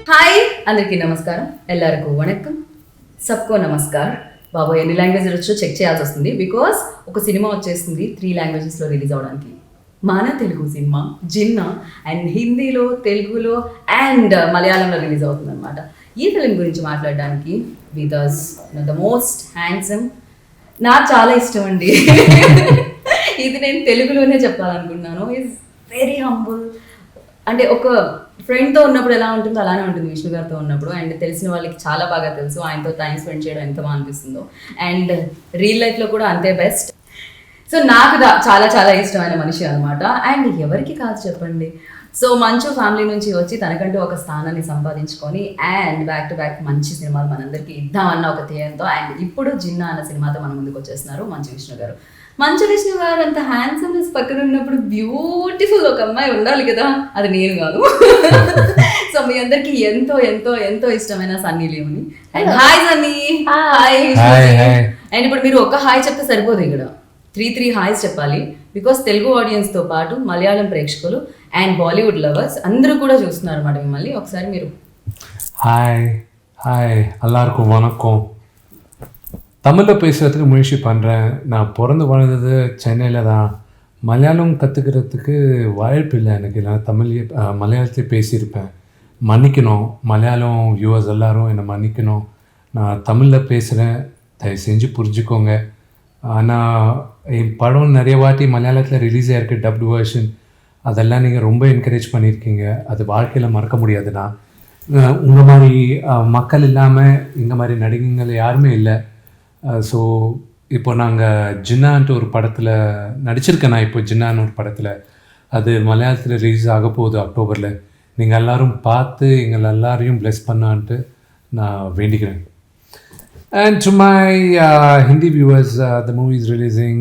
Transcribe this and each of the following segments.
Hi అందరికీ నమస్కారం, ఎల్లరికూ వణక్కం, సబ్కో నమస్కార్. బాబు ఎన్ని లాంగ్వేజ్ వచ్చో చెక్ చేయాల్సి వస్తుంది, బికాస్ ఒక సినిమా వచ్చేస్తుంది 3 లాంగ్వేజెస్లో రిలీజ్ అవడానికి. మన తెలుగు సినిమా జిన్నా అండ్ హిందీలో, తెలుగులో అండ్ మలయాళంలో రిలీజ్ అవుతుంది అనమాట. ఈ ఫిలిం గురించి మాట్లాడడానికి with us the most handsome, నాకు చాలా ఇష్టం అండి. ఇది నేను తెలుగులోనే చెప్పాలనుకున్నాను. Is very humble. అంటే ఒక ఫ్రెండ్తో ఉన్నప్పుడు ఎలా ఉంటుందో అలానే ఉంటుంది విష్ణు గారితో ఉన్నప్పుడు. అండ్ తెలిసిన వాళ్ళకి చాలా బాగా తెలుసు ఆయనతో టైం స్పెండ్ చేయడం ఎంత బాగా అనిపిస్తుందో. అండ్ రియల్ లైఫ్లో కూడా అంతే బెస్ట్. సో నాకు చాలా చాలా ఇష్టమైన మనిషి అనమాట. అండ్ ఎవరికి కాదు చెప్పండి. సో మంచు ఫ్యామిలీ నుంచి వచ్చి తనకంటూ ఒక స్థానాన్ని సంపాదించుకొని అండ్ బ్యాక్ టు బ్యాక్ మంచి సినిమాలు మనందరికీ ఇద్దామన్న ఒక ధ్యేయంతో అండ్ ఇప్పుడు జిన్నా అన్న సినిమాతో మన ముందుకు వచ్చేస్తున్నారు మంచు విష్ణు గారు. మంచు విష్ణు గారు అంత హ్యాండ్సమ్నెస్ పక్కన ఉన్నప్పుడు బ్యూటిఫుల్ ఒక అమ్మాయి ఉండాలి కదా, అది నేను కాదు. సో మీ అందరికి ఎంతో ఎంతో ఎంతో ఇష్టమైన Sunny Leone. And hi Sunny. Hi. And ఇప్పుడు మీరు ఒక హాయ్ చెప్తే సరిపోదు, ఇక్కడ 3 హాయ్స్ చెప్పాలి. బికాస్ తెలుగు ఆడియన్స్తో పాటు మలయాళం ప్రేక్షకులు అండ్ బాలీవుడ్ లవర్స్ అందరూ కూడా చూస్తున్నారు అన్నమాట మిమ్మల్ని. ఒకసారి మీరు ஹாய் ஹாய் எல்லாருக்கும் வணக்கம். தமிழில் பேசுகிறதுக்கு முயற்சி பண்ணுறேன். நான் பிறந்து வளர்ந்தது சென்னையில் தான். மலையாளம் கற்றுக்கிறதுக்கு வாய்ப்பு இல்லை எனக்கு. நான் மலையாளத்தில் பேசியிருப்பேன். மன்னிக்கணும் மலையாளம் வியூவர்ஸ் எல்லோரும் என்னை மன்னிக்கணும். நான் தமிழில் பேசுகிறேன், தயவு செஞ்சு புரிஞ்சுக்கோங்க. ஆனால் என் படம் நிறைய வாட்டி மலையாளத்தில் ரிலீஸ் ஆகிருக்கு, டப்டு வேர்ஷன். அதெல்லாம் நீங்கள் ரொம்ப என்கரேஜ் பண்ணியிருக்கீங்க. அது வாழ்க்கையில் மறக்க முடியாதுண்ணா. உங்கள் மாதிரி மக்கள் இல்லாமல் இந்த மாதிரி நடிகைகள் யாருமே இல்லை. ஸோ இப்போ நாங்கள் ஜின்னான்ட்டு ஒரு படத்தில் நடிச்சிருக்கேன். நான் இப்போ ஜின்னான்னு ஒரு படத்தில், அது மலையாளத்தில் ரிலீஸ் ஆக போகுது அக்டோபரில். நீங்கள் எல்லோரும் பார்த்து எங்களை எல்லாரையும் ப்ளெஸ் பண்ணான்ட்டு நான் வேண்டிக்கிறேன். And to my Hindi viewers, the movie is releasing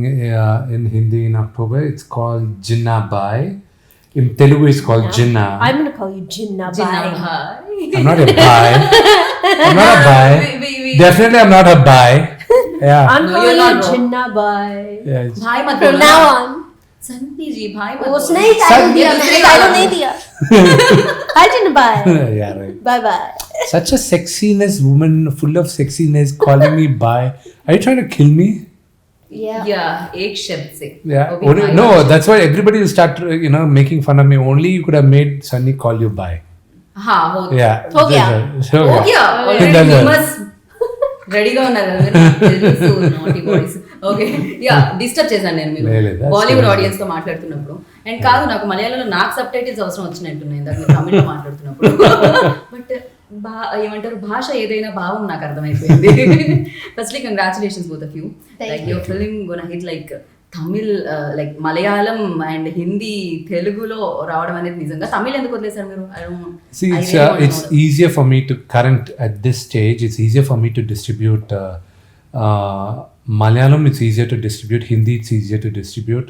in Hindi in October. It's called Jinnah Bhai. In Telugu, it's called Jinnah. I'm going to call you Jinnah Bhai. I'm not a bhai. I'm not a bhai. Definitely, I'm not a bhai. Yeah. I'm calling you Jinnah Bhai. Yeah, भाई मत From now on. Sunny जी भाई मत उसने ही title दिया, मैंने title नहीं दिया. Hi Jinnah Bhai. yeah, right. Bye bye. Such a sexiness woman, full of sexiness, calling me bhai. Are you trying to kill me? Yeah. एक शब्द से. Yeah. No, that's why everybody will start, making fun of me. Only you could have made Sunny call you bhai. हाँ हो Yeah. हो गया. हो गया. Already you must రెడీగా ఉన్నారు ఓకే. యా డిస్టర్బ్ చేశాను నేను మీరు బాలీవుడ్ ఆడియన్స్ తో మాట్లాడుతున్నప్పుడు. అండ్ కాదు, నాకు మలయాళంలో నాకు సబ్ టైటిల్స్ అవసరం వచ్చినట్టున్నాయి ఇందాక తమిళ్లో మాట్లాడుతున్నప్పుడు. బట్ ఏమంటారు, భాష ఏదైనా భావం నాకు అర్థమైపోయింది. Firstly congratulations both of you. Like your film gonna hit like Tamil, like Malayalam and Hindi, తెలుగులో రావడం అనేది నిజంగా. తమిళ్ ఎందుకు వదిలేశారు మీరు? See, it's easier for me to at this stage, it's easier for me to distribute Malayalam, it's easier to distribute Hindi, it's easier to distribute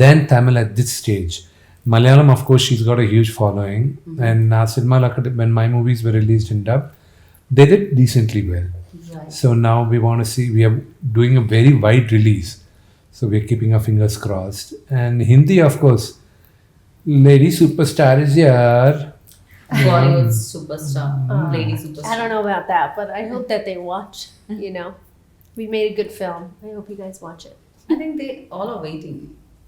than Tamil at this stage. Malayalam, of course, she's got a huge following. And cinema, when my movies were released in dub, they did decently well. Right. So now we want to see, we are doing a very wide release. So we're keeping our fingers crossed. And Hindi, of course, lady superstar is here. Bollywood superstar, lady superstar. I don't know about that, but I hope that they watch. We made a good film. I hope you guys watch it. I think they all are waiting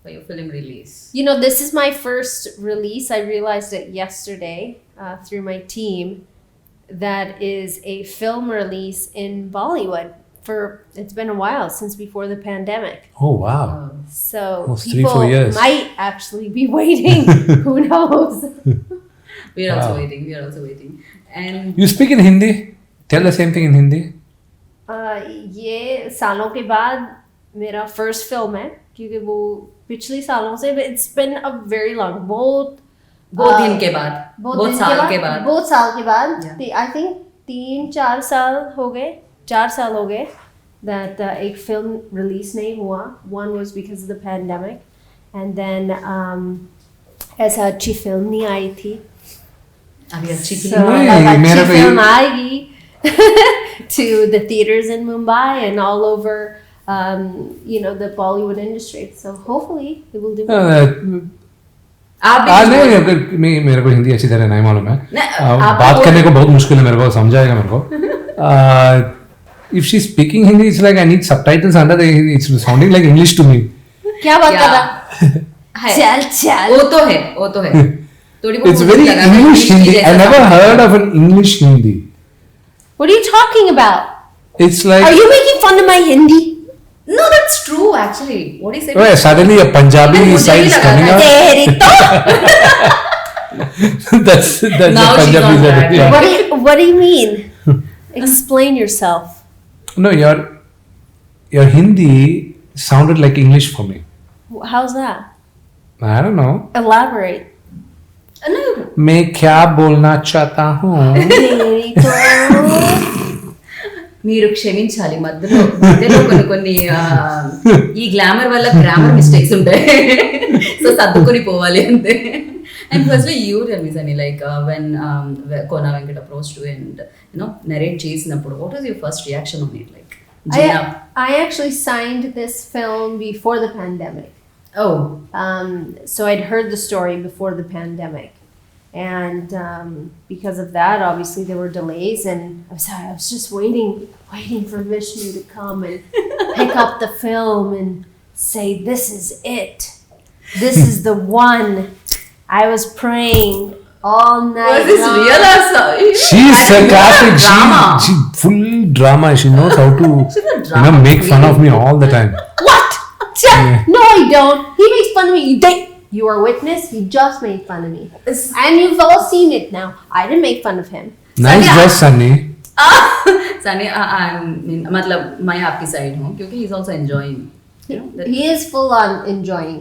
for your film release. This is my first release. I realized it yesterday through my team. That is a film release in Bollywood. It's been a while since before the pandemic. Oh wow. So almost people 3-4 years might actually be waiting. Who knows? We are also waiting. And you speak in Hindi? Tell the same thing in Hindi. ये सालों के बाद मेरा first film है, क्योंकि वो पिछले सालों से it's been a very long बहुत दिन के बाद बहुत साल के बाद I think 3-4 साल हो गए that एक फिल्म रिलीज नहीं हुआ. One was because of the pandemic, and then ऐसा अच्छी फिल्म नहीं आई थी. अभी अच्छी फिल्म आएगी to the theaters in Mumbai and all over the Bollywood industry. So hopefully it will do well. आप भी नहीं मेरे को हिंदी अच्छी तरह नहीं मालूम है. आप बात करने को बहुत मुश्किल है मेरे को, समझाएगा मेरे को. If she's speaking Hindi, it's like I need subtitles under the. It's sounding like English to me. क्या बात कर रहा? है. चल. वो तो है थोड़ी बहुत It's मुझे very लगा था English की Hindi. I जैसा never sound heard of an English Hindi. What are you talking about? It's like. Are you making fun of my Hindi? No, that's true actually. What he said. Oh, suddenly a Punjabi And मुझे side भी is लगा coming था, out. तेरी तो. that's Now the she's Punjabi on side. track. Yeah. What do you mean? Explain yourself. No, your Hindi sounded like English for me. How's that? I don't know. Elaborate. No. मैं क्या बोलना चाहता हूँ. तेरी तो. మీరు క్షమించాలి మధ్యలో కొన్ని ఈ గ్లామర్ వల్ల గ్రామర్ మిస్టేక్స్ ఉంటాయి. సో సర్దుకొని పోవాలి అంతే. And firstly, you tell me, Sunny, like when Kona Venkat approached you and narrate చేసినప్పుడు, what was your first reaction on it? Like, I actually signed this film before the pandemic. oh, So I'd heard the story before the pandemic. And because of that, obviously there were delays, and I was just waiting for Vishnu to come and pick up the film and say, "This is it. This is the one." I was praying all night. was this long. real or sorry? She's sarcastic. Drama. She full drama. She knows how to She's a drama make fun queen. of me all the time. What? No, I don't. He makes fun of me. You are witness. He just made fun of me, and you've all seen it now. I didn't make fun of him. Nice dress, Sunny. Sunny, मतलब मैं आपकी side हूँ क्योंकि he is also enjoying. He is full on enjoying.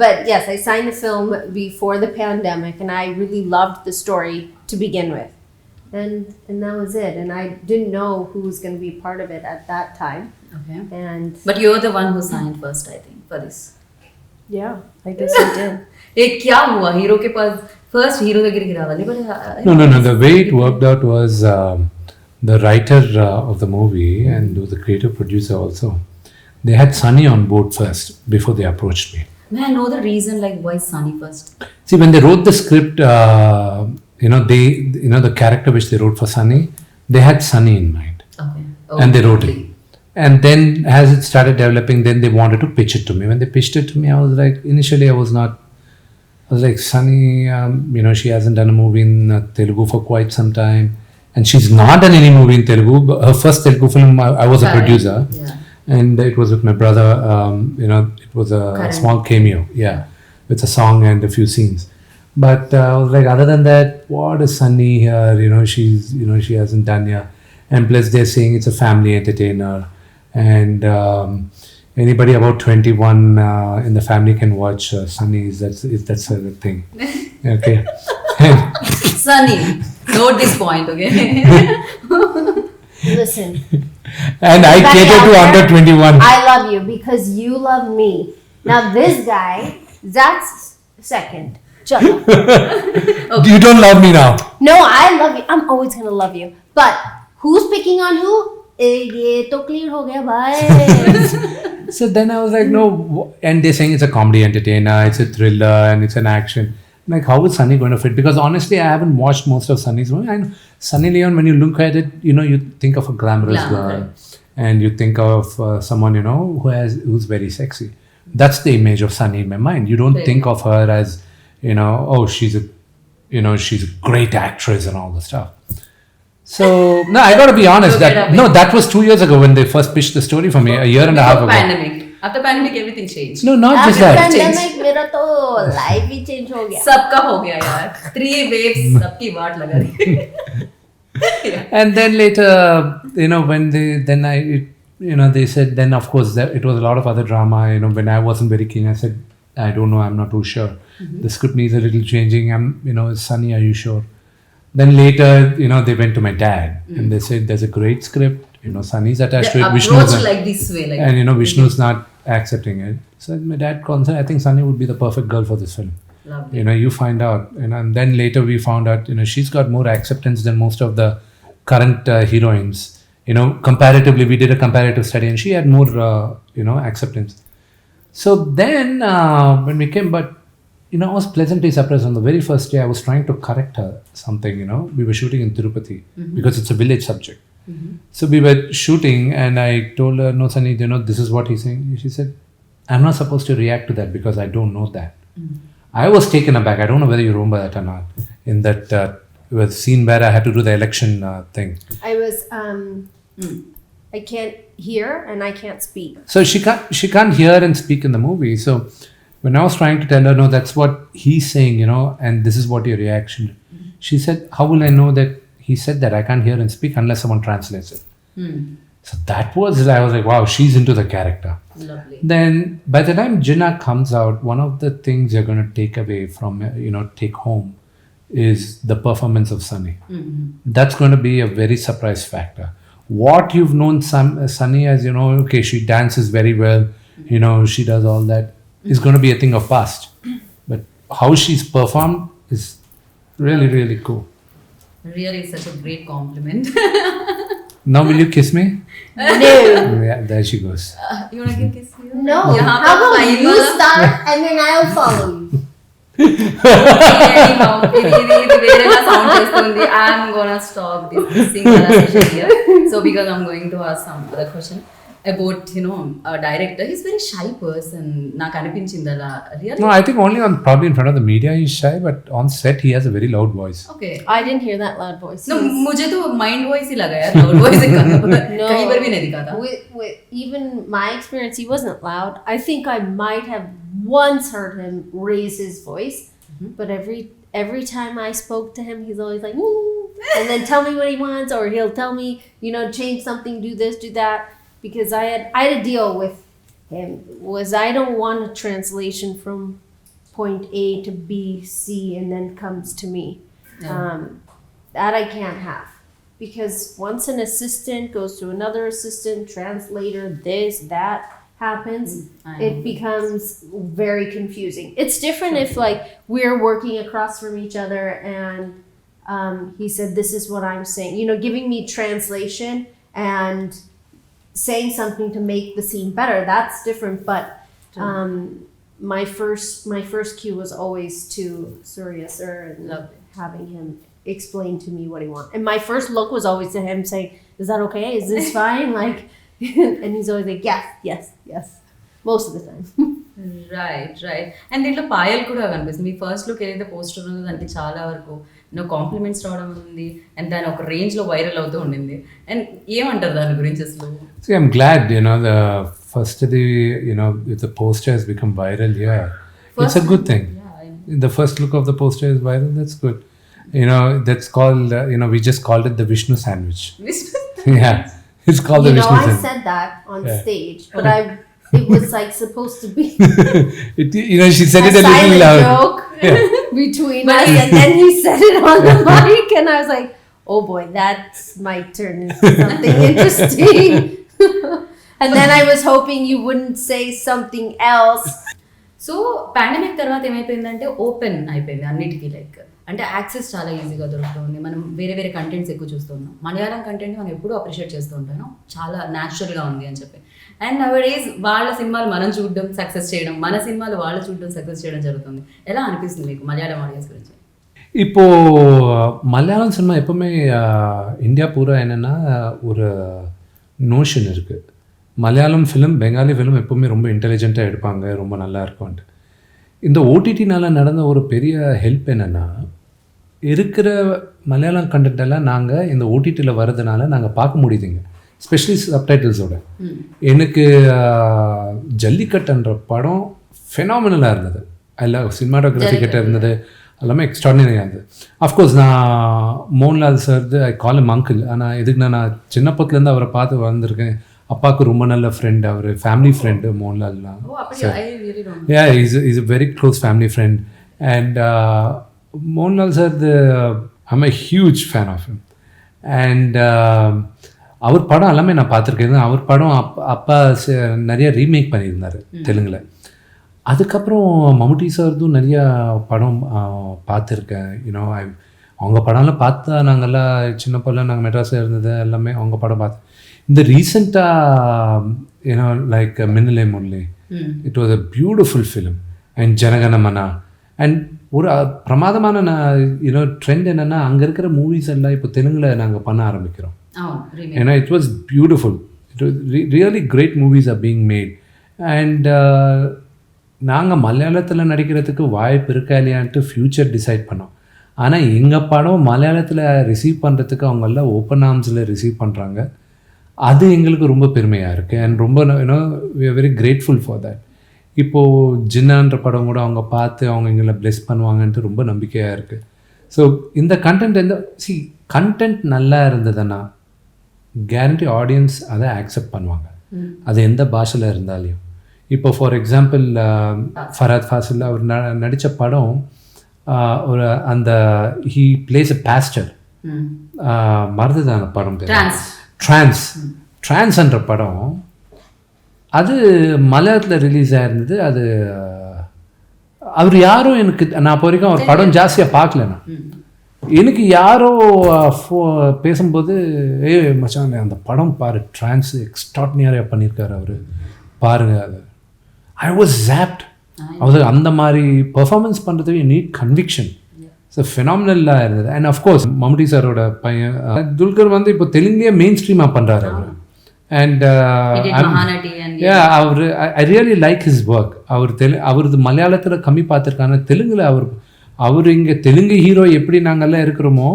But yes, I signed the film before the pandemic, and I really loved the story to begin with, and that was it. And I didn't know who was going to be part of it at that time. Okay. And But you're the one who signed first, I think, for this. yeah, I guess I did. एक क्या हुआ hero के पास first hero దగ్గరికి రావాలి but No. The way it worked out was the writer of the movie and the creative producer also. They had Sunny on board first before they approached me. may I know the reason like why Sunny first? See, when they wrote the script, the character which they wrote for Sunny, they had Sunny in mind. Okay. And they wrote it. And then as it started developing, then they wanted to pitch it to me. When they pitched it to me, I was like, initially I was like, Sunny, she hasn't done a movie in Telugu for quite some time. And she's not done any movie in Telugu. Her first Telugu film, I was a Correct. producer. Yeah. And it was with my brother. It was a Correct. small cameo. Yeah. With a song and a few scenes. But I was like, other than that, what is Sunny here? She hasn't done here. And plus they're saying it's a family entertainer. And anybody about 21 in the family can watch Sunny. That's a thing. Okay. Sunny, note this point, okay? Listen, And I Back cater out to there. under 21. I love you because you love me. Now this guy, that's second. Chalo. You don't love me now. No, I love you. I'm always gonna love you. But who's picking on who? ये तो clear हो गया भाई. So then I was like, no. And they're saying it's a comedy entertainer, it's a thriller, and it's an action. Like, how is Sunny going to fit? Because honestly, I haven't watched most of Sunny's movie. I know Sunny Leone, when you look at it, you think of a glamorous girl. And you think of someone, who's very sexy. That's the image of Sunny in my mind. You don't think of her as, oh, she's a great actress and all the stuff. So, no, I got to be honest. That was 2 years ago when they first pitched the story for me, a year and a half ago. Pandemic. After pandemic, everything changed. No, not just After that. pandemic, मेरा तो life ही change हो गया. सबका हो गया यार. 3 waves, सबकी वाट लगा दी. And then later, when they said, then of course it was a lot of other drama. When I wasn't very keen, I said, I don't know, I'm not too sure. The script needs a little changing. Sunny, are you sure? Then later, they went to my dad and they said, there's a great script. Sunny's attached to it. Approach like this way, like. And Vishnu's not accepting it. So my dad said, I think Sunny would be the perfect girl for this film. Lovely. You find out. And then later we found out, she's got more acceptance than most of the current heroines. Comparatively, we did a comparative study and she had more, acceptance. So then when we came, but I was pleasantly surprised. On the very first day, I was trying to correct her something, we were shooting in Tirupati because it's a village subject. So we were shooting and I told her, no, Sunny, this is what he's saying. She said, I'm not supposed to react to that because I don't know that. I was taken aback. I don't know whether you remember that or not. In that was scene where I had to do the election thing. I was, I can't hear and I can't speak. So she can't hear and speak in the movie. So when I was trying to tell her, no, that's what he's saying, and this is what your reaction. She said, how will I know that he said that? I can't hear and speak unless someone translates it. So that was, I was like, wow, she's into the character. Lovely. Then by the time Jinnah comes out, one of the things you're going to take away from, take home is the performance of Sunny. That's going to be a very surprise factor. What you've known Sunny as, okay, she dances very well, she does all that, is going to be a thing of past. But how she's performed is really, really cool. Really such a great compliment. Now will you kiss me? No. Yeah, there she goes. You want to give kiss you? No. Yeah, How about fine. you start and then I'll follow you? Anyhow, ఇది వేరేలా sound చేస్తుంది. I'm gonna stop this kissing session here. So because I'm going to ask some other question about, a director. He's a very shy person. నాకు అనిపించింది అలా. Really? No, I think only probably in front of the media he's shy, but on set he has a very loud voice. Okay. I didn't hear that loud voice. No, मुझे तो mind voice ही लगा यार, loud voice ही कहीं पर भी नहीं दिखा था. With even my experience, he wasn't loud. I think I might have once heard him raise his voice, but every time I spoke to him, he's always like, and then tell me what he wants, or he'll tell me, change something, do this, do that. Because I had a deal with him was I don't want a translation from point A to B, C, and then comes to me. Yeah. That I can't have. Because once an assistant goes to another assistant, translator, this, that happens, it becomes very confusing. It's different if like we're working across from each other and he said, this is what I'm saying, giving me translation and saying something to make the scene better. That's different. But my first cue was always to Surya sir and having him explain to me what he wants. And my first look was always to him saying, is that okay? Is this fine? Like, and he's always like, yes. Most of the time. Right and దీంట్లో పాయల్ కూడా కనిపిస్తుంది. మీ first look ఏదైతే poster ఉందో దానికి చాలా వరకు compliments రావడం ఉంది అండ్ దాని ఒక రేంజ్ లో వైరల్ అవుతూ ఉండింది. అండ్ ఏమంటారు దాని గురించి అసలు? See, I'm glad, the first if the poster has become viral, it's a good thing. The first look of the poster is viral, that's good. That's called, we just called it the Vishnu sandwich. Yeah, it's called the Vishnu sandwich. I said that on stage, but it was like supposed to be she said it a little loud. Joke between us, and then he said it on the mic, and I was like, oh boy, that might turn into something interesting. And then I was hoping you wouldn't say something else. So pandemic తర్వాత ఏమైపోయిందంటే open అయిపోయింది అన్నిటికీ. Like అంటే access చాలా ఈజీగా దొరుకుతుంది. మనం వేరే కంటెంట్స్ ఎక్కువ చూస్తున్నాం. మలయాళం కంటెంట్ మనం ఎప్పుడూ అప్రిషియేట్ చేస్తూ ఉంటాను, చాలా న్యాచురల్గా ఉంది అని చెప్పి. అండ్ నవడేస్ వాళ్ళ సినిమాలు మనం చూడడం సక్సెస్ చేయడం, మన సినిమాలు వాళ్ళు చూడడం సక్సెస్ చేయడం జరుగుతుంది. ఎలా అనిపిస్తుంది మీకు మలయాళం ఆడియన్స్ గురించి? இப்போ மலையாளம் சினிமா எப்பவுமே இந்தியா பூரா என்னென்னா ஒரு நோஷன் இருக்குது, மலையாளம் ஃபிலிம் பெங்காலி ஃபிலிம் எப்போவுமே ரொம்ப இன்டெலிஜென்ட்டாக எடுப்பாங்க, ரொம்ப நல்லா இருக்கும்ன்ட்டு. இந்த ஓடிடினால் நடந்த ஒரு பெரிய ஹெல்ப் என்னென்னா, இருக்கிற மலையாளம் கண்டென்ட் எல்லாம் நாங்கள் இந்த ஓடிடியில் வர்றதுனால நாங்கள் பார்க்க முடியுதுங்க, ஸ்பெஷலி சப்டைட்டில்ஸோட. எனக்கு ஜல்லிக்கட்டுன்ற படம் ஃபெனாமினலாக இருந்தது, அதில் சினிமாட்டோகிராஃபி கிட்ட இருந்தது, எல்லாமே எக்ஸ்ட்ராடினரியாக இருந்தது. அஃப்கோர்ஸ் நான் Mohanlal sir I call M uncle. ஆனால் எதுக்குன்னா நான் சின்னப்பத்துலேருந்து அவரை பார்த்து வந்திருக்கேன். அப்பாவுக்கு ரொம்ப நல்ல ஃப்ரெண்ட், அவர் ஃபேமிலி ஃப்ரெண்டு மோகன்லால்லாம். Is a very close family friend. And Mohanlal sir, I'm a huge fan of him. And அவர் படம் எல்லாமே நான் பார்த்துருக்கேன். அவர் படம் அப்பா நிறைய ரீமேக் பண்ணியிருந்தார் தெலுங்கில். அதுக்கப்புறம் மம்முட்டி சார்தும் நிறையா படம் பார்த்துருக்கேன். அவங்க படம்லாம் பார்த்தா நாங்கள்லாம் சின்ன படம் நாங்கள் மெட்ராஸில் இருந்தது எல்லாமே அவங்க படம் பார்த்தேன். இந்த ரீசெண்டாக like Minnale Murali, it was a beautiful film. And Jana Gana Mana and ஒரு பிரமாதமான ட்ரெண்ட் என்னென்னா அங்கே இருக்கிற மூவிஸ் எல்லாம் இப்போ தெலுங்கில் நாங்கள் பண்ண ஆரம்பிக்கிறோம். ஏன்னா it was beautiful. It was really great movies are being made. And நாங்கள் மலையாளத்தில் நடிக்கிறதுக்கு வாய்ப்பு இருக்கா இல்லையான்ட்டு ஃப்யூச்சர் டிசைட் பண்ணோம். ஆனால் எங்கள் படம் மலையாளத்தில் ரிசீவ் பண்ணுறதுக்கு அவங்கெல்லாம் ஓப்பன் ஆர்ம்ஸில் ரிசீவ் பண்ணுறாங்க. அது எங்களுக்கு ரொம்ப பெருமையாக இருக்குது. அண்ட் ரொம்ப we are very grateful for that. இப்போது ஜின்னான்ற படம் கூட அவங்க பார்த்து அவங்க எங்களை ப்ளெஸ் பண்ணுவாங்கன்ட்டு ரொம்ப நம்பிக்கையாக இருக்குது. ஸோ இந்த கண்டென்ட் கண்டென்ட் நல்லா இருந்ததுன்னா கேரண்டி ஆடியன்ஸ் அதை ஆக்செப்ட் பண்ணுவாங்க, அது எந்த பாஷையில் இருந்தாலையும். இப்போ ஃபார் எக்ஸாம்பிள் ஃபரத் ஃபாசில் அவர் நடித்த படம் ஒரு அந்த ஹீ பிளேஸ் அ பாஸ்டர், மறந்துதான் அந்த படம் பேர், ட்ரான்ஸ்ன்ற படம். அது மலையாளத்தில் ரிலீஸ் ஆயிருந்தது. அது அவர் யாரும் எனக்கு நான் இப்போ வரைக்கும் அவர் படம் ஜாஸ்தியாக பார்க்கலண்ணா. எனக்கு யாரோ பேசும்போது மச்சான் அந்த படம் பாரு, ட்ரான்ஸ் எக்ஸ்ட்ராடினரியாக பண்ணியிருக்காரு அவர், பாருங்க. அது ஐ வாஸ் ஜாப்ட். அவர் அந்த மாதிரி பெர்ஃபார்மன்ஸ் பண்ணுறதுக்கு நீட் கன்விக்ஷன். ஸோ ஃபினாமினலாக இருந்தது. அண்ட் அஃப்கோர்ஸ் மம்முட்டி சாரோட பையன் துல்கர் வந்து இப்போ தெலுங்குலேயே மெயின் ஸ்ட்ரீமாக பண்ணுறாரு அவர். அண்ட் அவர் I really like his work. அவரது மலையாளத்தில் கம்மி பார்த்துருக்காங்க, தெலுங்கில் அவர் இங்கே தெலுங்கு ஹீரோ எப்படி நாங்கள்லாம் இருக்கிறோமோ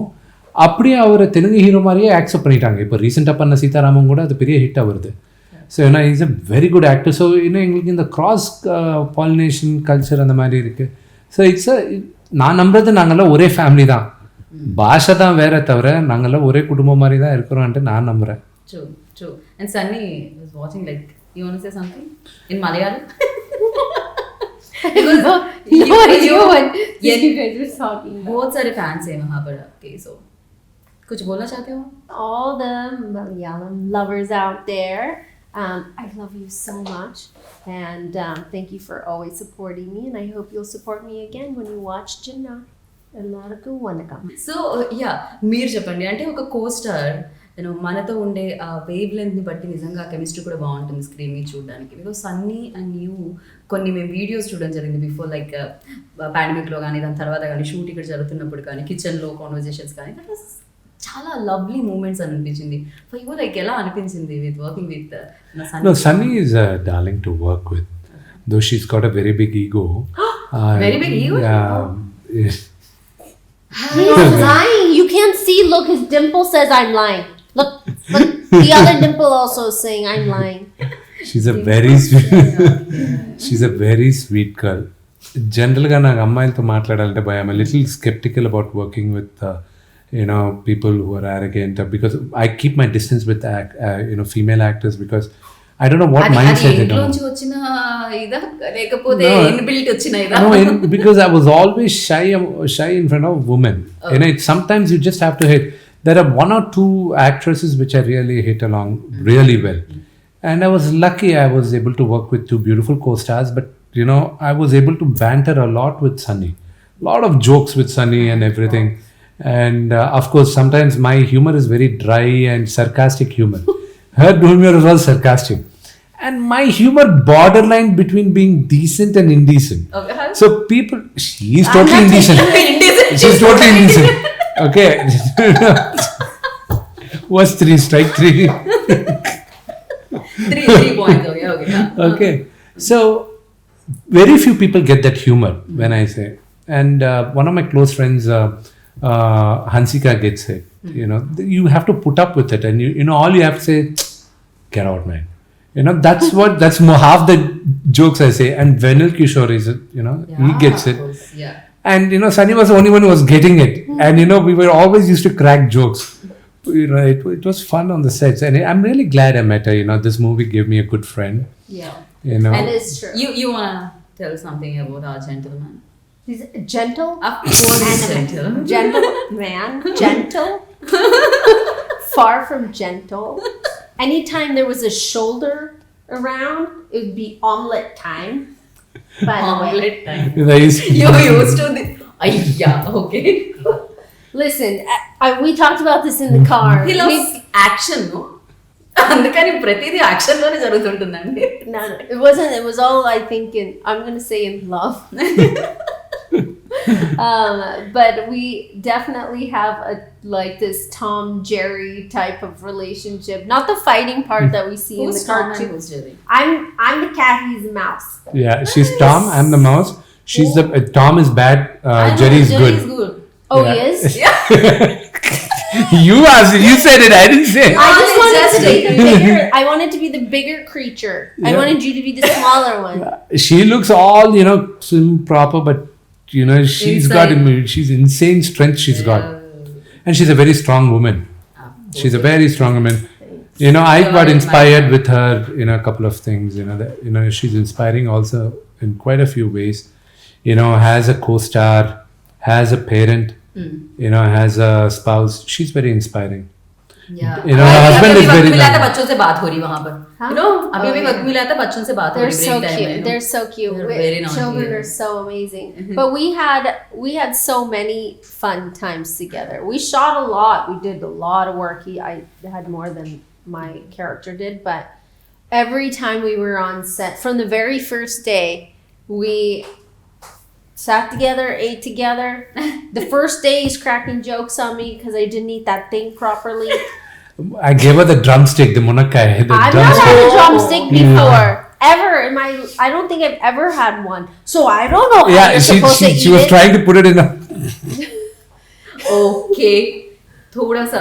அப்படியே அவரை தெலுங்கு ஹீரோ மாதிரியே ஆக்செப்ட் பண்ணிட்டாங்க. இப்போ ரீசெண்டாக பண்ண சீதாராமன் கூட அது பெரிய ஹிட்டாக வருது. ஸோ ஏன்னா is a very good actor. So இன்னும் எங்களுக்கு இந்த கிராஸ் பாலினேஷன் கல்ச்சர் அந்த மாதிரி இருக்குது. ஸோ நான் நம்புறது நாங்கள்லாம் ஒரே ஃபேமிலி தான், பாஷை தான் வேற தவிர நாங்கள்லாம் ஒரே குடும்பம் மாதிரி தான் இருக்கிறோன்ட்டு நான் நம்புகிறேன். True. And Sunny was watching, like, you want to say something in Malayalam? Because you guys were talking. बहुत सारे fans हैं वहाँ पर आपके, so कुछ बोलना चाहते हो? All the Malayalam lovers out there, I love you so much, and thank you for always supporting me, and I hope you'll support me again when you watch Jinnah. Ellarku vanakkam. So yeah, మీరు చెప్పండి, అంటే ఒక co-star మనతో ఉండే ఆ wave లెంత్ని బట్టి నిజంగా chemistry కూడా బాగుంటుంది స్క్రీన్ మీద చూడడానికి. బికాజ్ సన్నీ అండ్ యూ కొన్ని మేము వీడియోస్ చూడడం జరిగింది బిఫోర్, లైక్ పాండమిక్లో కానీ దాని తర్వాత కానీ షూట్ ఇక్కడ జరుగుతున్నప్పుడు కానీ కిచెన్లో కాన్వర్జేషన్స్ కానీ, దట్ వాస్ చాలా లవ్లీ మూమెంట్స్ అని అనిపించింది. ఫర్ యూ లైక్ ఎలా అనిపించింది with working with Sunny? No, Sunny is a darling to work with, though she's got a very big ego. Very big ego? Yeah. He's lying. You can't see. Look, his dimple says I'm lying. Look, the other dimple also is saying I'm lying. She's a very sweet she's a very sweet girl. Generally నాకు అమ్మాయిలతో మాట్లాడాలంటే భయం. I'm a little skeptical about working with people who are arrogant, because I keep my distance with female actors, because I don't know what mindset they have. ఇంట్లోంచి వచ్చిన ఇదా లేకపోతే inbuilt వచ్చిన ఇదా? No, because I was always shy in front of women. Sometimes you just have to hit. There are one or two actresses which I really hit along really well. And I was lucky I was able to work with two beautiful co-stars, but I was able to banter a lot with Sunny. A lot of jokes with Sunny and everything. And of course, sometimes my humor is very dry and sarcastic humor. Her humor was sarcastic. And my humor borderline between being decent and indecent. Okay. So she's totally indecent. She's totally indecent. Okay. What's 3? Strike 3. 3 points. Okay. Okay. So very few people get that humor when I say. And one of my close friends, Hansika, gets it. You have to put up with it, and all you have to say, get out, man. That's more half the jokes I say. And Venil Kishore is it, he gets it. Yeah. And Sunny was the only one who was getting it. And we were always used to crack jokes. It was fun on the sets, and I'm really glad I met her. This movie gave me a good friend. Yeah. And it's true. You wanna tell something about our gentleman? He's gentle. Of course, he's gentle. Gentle man. Gentle. Far from gentle. Anytime there was a shoulder around, it would be omelet time. By the way. Omelet time. You used to this. Yeah, okay. Listen, we talked about this in the car. He loves action, no? అందుకని ప్రతిదీ action లోనే జరుగుతుంటుందండి. No, it wasn't. It was all, I think, I'm going to say in love. But we definitely have this Tom Jerry type of relationship. Not the fighting part that we see Who's in the Tom and cartoon. who's Jerry? I'm the cat. He's the mouse. Yeah, she's Tom. I'm the mouse. She's the Tom is bad. I know, Jerry's Jerry's good. good. Oh, Yeah. he is. You asked it. You said it. I didn't say it. I just wanted to be Exactly. the bigger. I wanted to be the bigger creature. I Yeah. wanted you to be the smaller one. She looks all slim proper, but she's got she's insane strength. She's got, and she's a very strong woman. She's a very strong woman. I got inspired with her in a couple of things. She's inspiring also in quite a few ways. Has a co-star, has a parent, has a spouse. She's very inspiring. Yeah. Her husband is very मिला था nice. बच्चों से बात हो रही वहाँ पर. अभी वक्त मिला था बच्चों से बात हो They're रही so break time cute. में, They're so cute. They're very naughty, Children yeah. are so amazing. But we had so many fun times together. We shot a lot. We did a lot of work. I had more than my character did, but every time we were on set, from the very first day, we sat together, ate together. The first day he's cracking jokes on me because I didn't eat that thing properly. I gave her the drumstick, the munakai. I've not had a drumstick before. Ever in my, I don't think I've ever had one. So I don't know how Yeah, you're supposed to eat she was it. trying to put it in a. Okay. थोड़ा सा.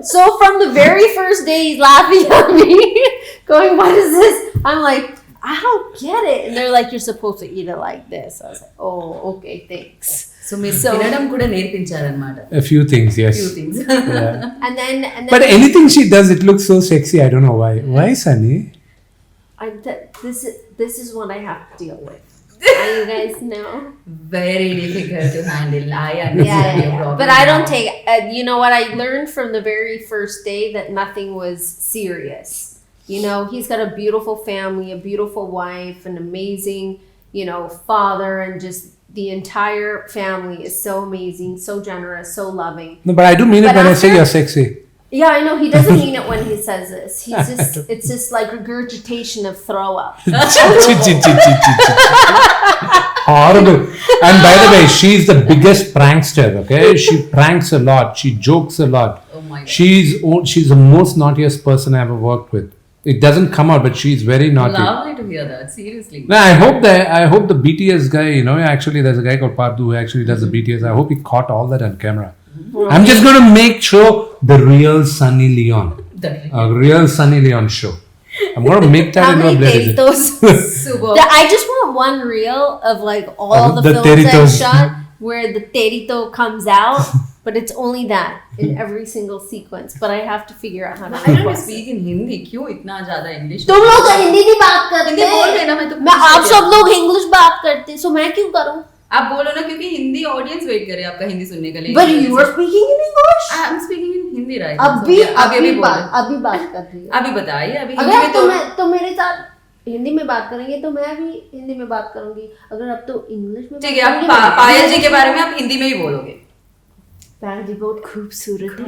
So from the very first day, he's laughing at me, going, "What is this?" I'm like, "I don't get it." And they're like, "You're supposed to eat it like this." I was like, "Oh, okay, thanks." So మీరు తినడం కూడా నేర్పించారన్నమాట. A few things, yes. Few things. Yeah. And then But anything she does, it looks so sexy. I don't know why. Why, Sunny? this is what I have to deal with. You guys know. Very difficult to handle. I understand your problem. But I don't take. You know what? I learned from the very first day that nothing was serious. He's got a beautiful family, a beautiful wife, an amazing, father, and just the entire family is so amazing, so generous, so loving. No, but I do mean it But when I say after- you're sexy. Yeah, I know he doesn't mean it when he says this. It's just like regurgitation of throw up. Horrible. And by the way, she's the biggest prankster. Okay, she pranks a lot. She jokes a lot. Oh my God. She's the most naughtiest person I ever worked with. It doesn't come out, but she's very naughty. Lovely to hear that. Seriously. No, I hope the BTS guy, actually there's a guy called Pardu who actually does the BTS. I hope he caught all that on camera. I'm just going to make sure the real Sunny Leone, a real Sunny Leone show. I'm going to make that How into a many blade. teritos? Super. I just want one reel of like all the The films teritos. I've shot where the terito comes out, but it's only that in every single sequence. But I have to figure out how to. I don't request speak it. in Hindi. क्यों इतना ज़्यादा English? तुम लोग तो हिंदी नहीं बात करते। हिंदी बोल रहे ना, मैं तो मैं पूछ आप रही सब हूँ। लोग इंग्लिश बात करते, सो मैं क्यों करूं? आप बोलो ना, क्योंकि हिंदी ऑडियंस वेट करे आपका हिंदी सुनने के लिए. But you are speaking in English. I am speaking in Hindi right now. अभी So, अभी अभी बोलो. बात कर रही हूँ। अभी बताइए. अभी हिंदी अगर में तो तो मेरे साथ हिंदी में बात करेंगे तो मैं भी हिंदी में बात करूंगी। अगर अब तो इंग्लिश में ठीक है. आप पायल जी के बारे में आप हिंदी में ही बोलोगे. पायल जी बहुत खूबसूरत है।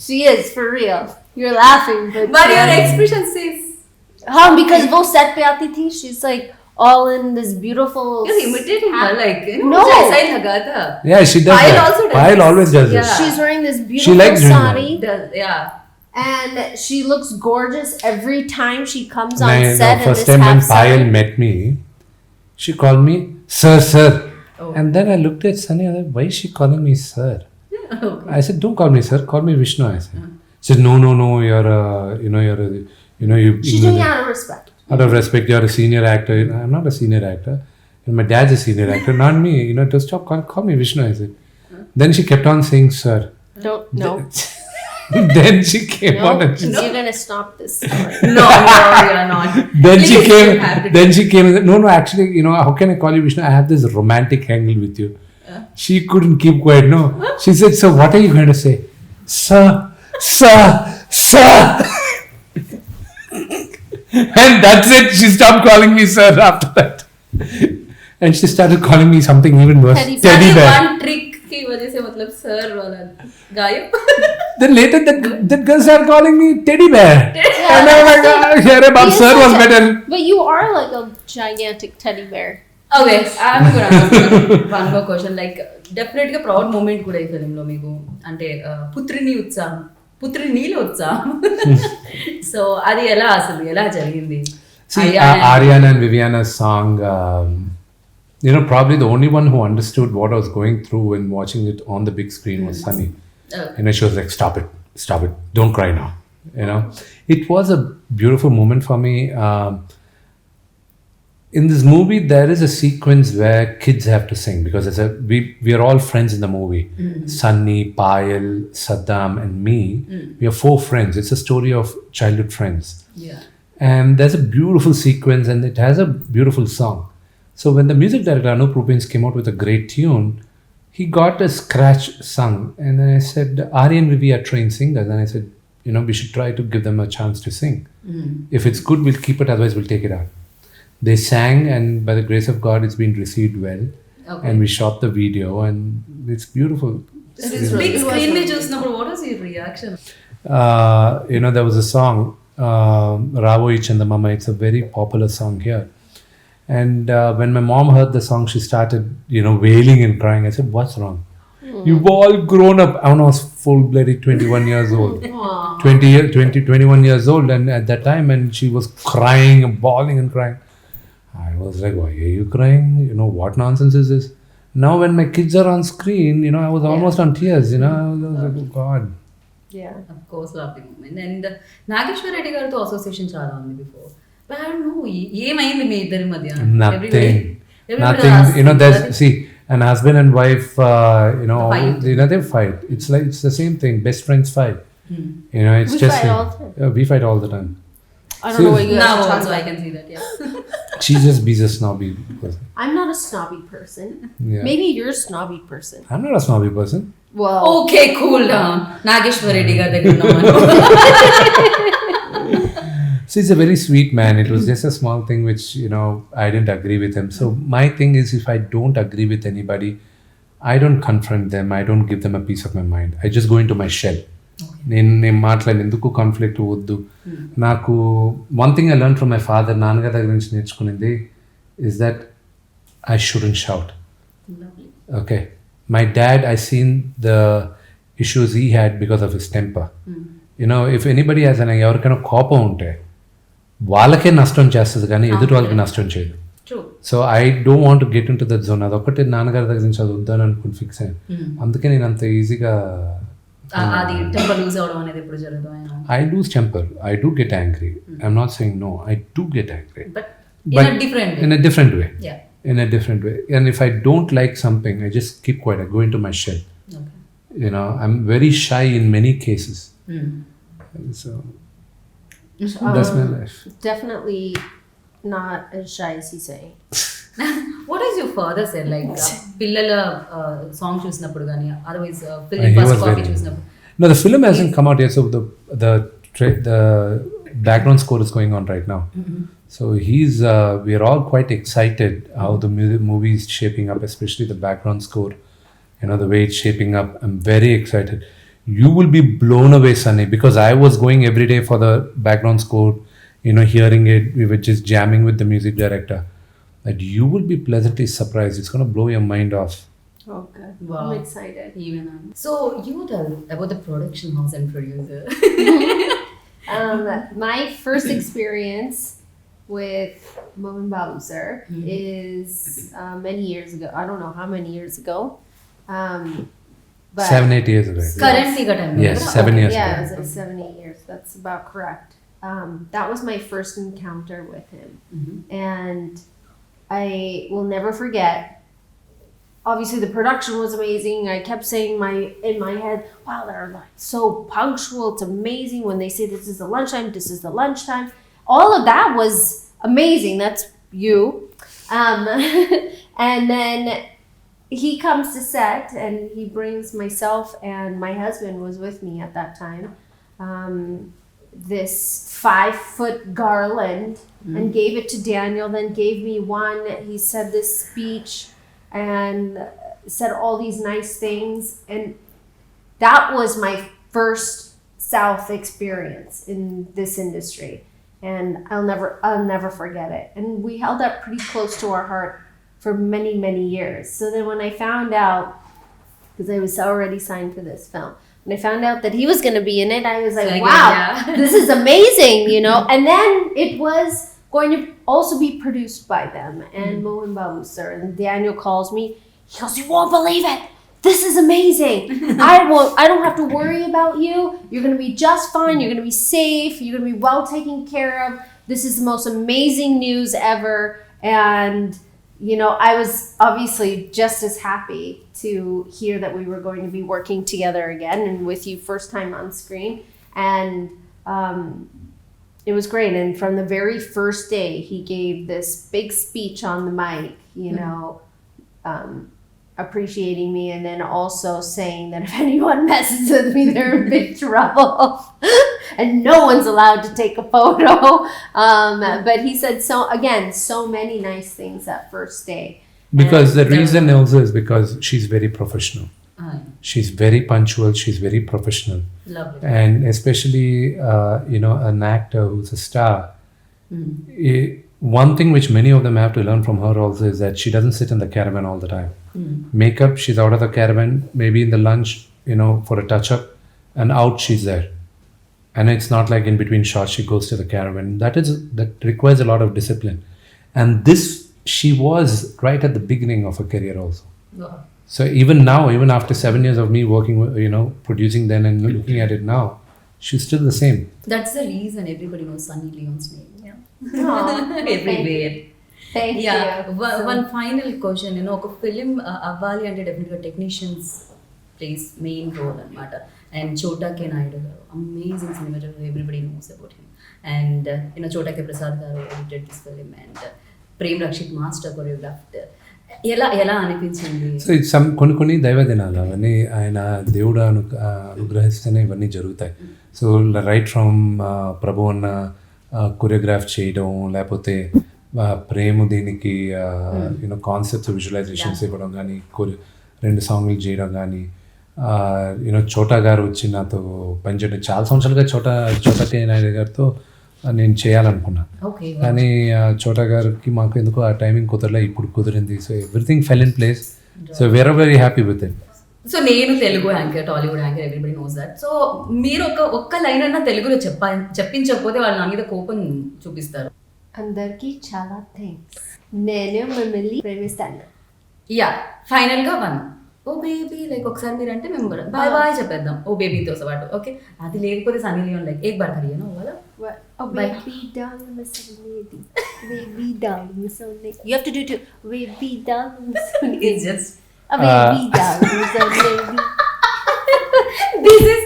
She is for real. You're laughing, But your expression says हाँ, because वो set पे आती थी, she's like all in this beautiful. you're imitating her, like No. मुझे ऐसा ही लगा था. Yeah, she does Payal that. also does Payal this. always does Yeah. this. She's wearing this She beautiful likes doing that. sari, Yeah. and she looks gorgeous every time she comes on No, set. first in this time when half Payal sari. met me, she called me sir. Oh. And then I looked at Sunny. I was like, why is she calling me sir? Okay. I said, don't call me sir. Call me Vishnu. I said. She said, no. You're you. She's doing it out of respect. Out of respect, you're a senior actor. I'm not a senior actor. And my dad's a senior actor, not me. To stop, call me Vishnu, I said. Then she kept on saying, sir. No. Then she came on and she You're gonna stop this story. No, you're not. Then she Please, came. you have to Then she came. And said, no. Actually, how can I call you Vishnu? I have this romantic angle with you. She couldn't keep quiet. No, she said. So what are you going to say, sir? And that's it. She stopped calling me sir after that, and she started calling me something even worse. Teddy Teddy bear. One trick की वजह से मतलब sir वाला गायब. Then later that girl started calling me teddy bear. And I'm like, here Bob He is sir was such a- better. But you are like a gigantic teddy bear. Okay, I'm gonna ask one more question. Like, definitely a proud moment కూడా ఈ ఫిలింలో మీకు అంటే పుత్రిని ఉత్సాహం పుత్రినిలో ఉత్సాహం so అది ఎలా అసలు ఎలా జరిగింది? See, Ariana and Viviana's song, probably the only one who understood what I was going through when watching it on the big screen was Sunny. She was like, stop it, don't cry now. It was a beautiful moment for me. In this movie, there is a sequence where kids have to sing because we are all friends in the movie. Sunny, Payal, Saddam, and me. We are 4 friends. It's a story of childhood friends. Yeah. And there's a beautiful sequence and it has a beautiful song. So when the music director Anup Rupins came out with a great tune, he got a scratch sung. And then I said, Ari and Vivi are trained singers. And I said, we should try to give them a chance to sing. If it's good, we'll keep it. Otherwise, we'll take it out. They sang and by the grace of God, it's been received well. Okay. And we shot the video and it's beautiful. Big screen में చూసినప్పుడు what was your reaction? There was a song, Ravo Chandamama. It's a very popular song here. And when my mom heard the song, she started, wailing and crying. I said, what's wrong? You've all grown up. I was full bloody 21 years old. 21 years old. And at that time, and she was crying and bawling and crying. I was like, why are you crying? What nonsense is this? Now when my kids are on screen, I was almost on tears, I was like, oh God. Yeah. Of course, lovely moment. And Nageshwar Reddy గారితో association చాలా ఉంది before. But I don't know, ఏమైంది మీ ఇద్దరి మధ్య? Nothing. Everybody asks, There's, see, an husband and wife, Fight. they fight. It's the same thing. Best friends fight. It's We just fight all the time. we fight all the time. I don't know what you guys Now are talking also I about. can see that, yeah. She just be a snobby person. I'm not a snobby person. Yeah. Maybe you're a snobby person. I'm not a snobby person. Well, Okay, cool down. Nageswara Reddy గారి దగ్గర ఉన్నామని. So he's a very sweet man. It was just a small thing which, I didn't agree with him. So my thing is, if I don't agree with anybody, I don't confront them. I don't give them a piece of my mind. I just go into my shell. నేను మాట్లాడి ఎందుకు conflict వద్దు నాకు one thing I learn from my father నాన్నగారి దగ్గర నుంచి నేర్చుకునేది is that I shouldn't shout okay my dad I seen the issues he had because of his temper if anybody has అని ఎవరికైనా కోపం ఉంటే వాళ్ళకే నష్టం చేస్తుంది కానీ ఎదుటి వాళ్ళకి నష్టం చేయదు so I don't want to get in to that zone అదొక్కటే నాన్నగారి దగ్గర నుంచి చదువుద్దాను అనుకుని ఫిక్స్ అయ్యాను అందుకే నేను అంత ఈజీగా అది టెంపర్ లూజ్ అవడం అనేది ఎప్పుడు జరుగుతుంది? I lose temper. I do get angry. I'm not saying no. I do get angry. But in a different way. In a different way. Yeah. In a different way. And if I don't like something, I just keep quiet. I go into my shell. Okay. I'm very shy in many cases. And so that's my life. definitely not as shy as he's saying. What does your father say? Like పిల్లల song చూసినప్పుడు కానీ otherwise He film was first copy very- చూసినప్పుడు No, the film hasn't come out yet. So the background score is going on right now. So we are all quite excited how the movie is shaping up, especially the background score. The way it's shaping up. I'm very excited. You will be blown away, Sunny, because I was going every day for the background score. Hearing it, we were just jamming with the music director. That you will be pleasantly surprised. It's going to blow your mind off. Oh, good. Wow. I'm excited. Even so you tell about the production house and producer. My first experience with Mohan Babu sir is many years ago. I don't know how many years ago. But 7-8 years ago. Currently got time. Yes, 7 years yeah, ago. it was like 7-8 years. That's about correct. That was my first encounter with him. And I will never forget. Obviously, the production was amazing. I kept saying in my head, wow, they're like so punctual. It's amazing when they say this is the lunchtime, this is the lunchtime. All of that was amazing. That's you. And then he comes to set and he brings myself and my husband was with me at that time. This 5-foot garland and gave it to Daniel, then gave me one. He said this speech and said all these nice things, and that was my first South experience in this industry, and I'll never forget it. And we held that pretty close to our heart for many years. So then when I found out, because I was already signed for this film, when I found out that he was going to be in it, I was like, wow, this is amazing, you know. And then it was going to also be produced by them, and Mohan Babu sir, and Daniel calls me. He goes, you won't believe it. This is amazing. I don't have to worry about you. You're going to be just fine. You're going to be safe. You're going to be well taken care of. This is the most amazing news ever. And, you know, I was obviously just as happy to hear that we were going to be working together again and with you first time on screen. And it was great. And from the very first day, he gave this big speech on the mic, you know, appreciating me, and then also saying that if anyone messes with me, they're in big trouble, and no one's allowed to take a photo. But he said so many nice things that first day. Because the reason also is because she's very professional. She's very punctual. She's very professional. Lovely. And especially, you know, an actor who's a star. One thing which many of them have to learn from her also is that she doesn't sit in the caravan all the time. Makeup, she's out of the caravan, maybe in the lunch, you know, for a touch-up, and out she's there. And it's not like in between shots she goes to the caravan. That requires a lot of discipline. And this, she was right at the beginning of her career also. Wow. So even now, even after 7 years of me working, you know, producing then and looking at it now, she's still the same. That's the reason everybody knows Sunny Leone's name. Yeah. Everywhere. Thank you. One final question. You know, ఒక film అవ్వాలి అంటే డెఫినెట్గా technicians plays main role అనమాట. And Chota K Naidu garu amazing cinematography, everybody knows about him. And you know Chota K Prasad garu edited this film, and Prem Rakshit master choreographer. ఎలా అనిపించింది? So కొన్ని దైవ దినాలు అవన్నీ ఆయన దేవుడు అనుగ్రహిస్తేనే ఇవన్నీ జరుగుతాయి. సో రైట్ ఫ్రమ్ ప్రభు అన్న కొరియోగ్రాఫ్ చేయడం, లేకపోతే ప్రేమ దీనికి యూనో కాన్సెప్ట్స్ విజువలైజేషన్స్ ఇవ్వడం కానీ, 2 సాంగ్లు చేయడం కానీ, యూనో చోటా గారు వచ్చి నాతో పనిచేయడం. చాలా సంవత్సరాలుగా చోటా కే నాయుడు గారితో నేను చేయాలనుకున్నాను, కానీ చోటా గారికి మాకు ఎందుకో ఆ టైమింగ్ కుదరలే. ఇప్పుడు కుదిరింది. So everything fell in place. So we're very happy with it. So నేను Telugu anchor, Tollywood anchor, everybody knows that. So మీరు ఒక్క లైన్ అన్నా తెలుగులో చెప్పించకపోతే వాళ్ళు నా మీద కోపం చూపిస్తారు. అందరికీ చాలా థ్యాంక్స్. నేను మిమ్మల్ని ప్రేమిస్తాను. యా, ఫైనల్గా ఓ బేబీ లైక్ ఒకసారి మీరు అంటే మేము బాయ్ బాయ్ చెప్పేద్దాం ఓ బేబీతో పాటు. ఓకే, అది లేకపోతే సన్నీ లియోన్ లైక్ ఏక్ బార్ కరియే నా వాలా baby doll miss lady, baby doll miss lady. You have to do too. Baby doll miss lady. It's just a baby doll miss lady. This is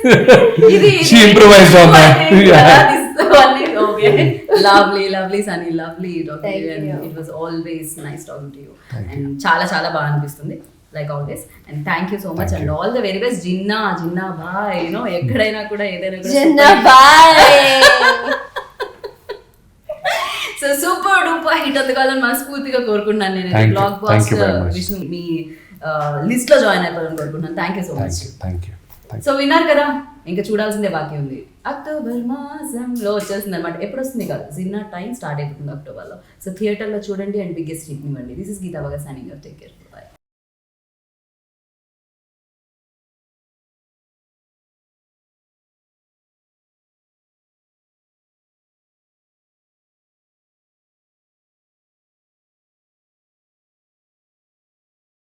She improvised on that. This one is okay. Lovely Sunny, lovely talking to you, and it was always nice talking to you. And చాలా బాగా అనిపిస్తుంది like always, and thank you so much and all the very best. Jinna bye, you know, ekkadaina kuda edaina kuda Jinna bye. So super duper hit అవ్వాలని మనస్ఫూర్తిగా కోరుకుంటున్నాను. నేను blog buster Vishnu మీ list లో join అయిపోవాలని కోరుకుంటున్నాను. Thank you so much. Thank you. So విన్నారు కదా, ఇంకా చూడాల్సిందే బాకీ ఉంది. అక్టోబర్ మాసంలో వచ్చేస్తుంది అనమాట. ఎప్పుడు వస్తుంది కాదు, జిన్నా టైం స్టార్ట్ అయిపోతుంది అక్టోబర్లో. సో థియేటర్లో చూడండి అండ్ బిగ్గెస్ట్ హిట్ ఇవ్వండి. దిస్ ఇస్ గీతా బాగా signing off. Take care. By.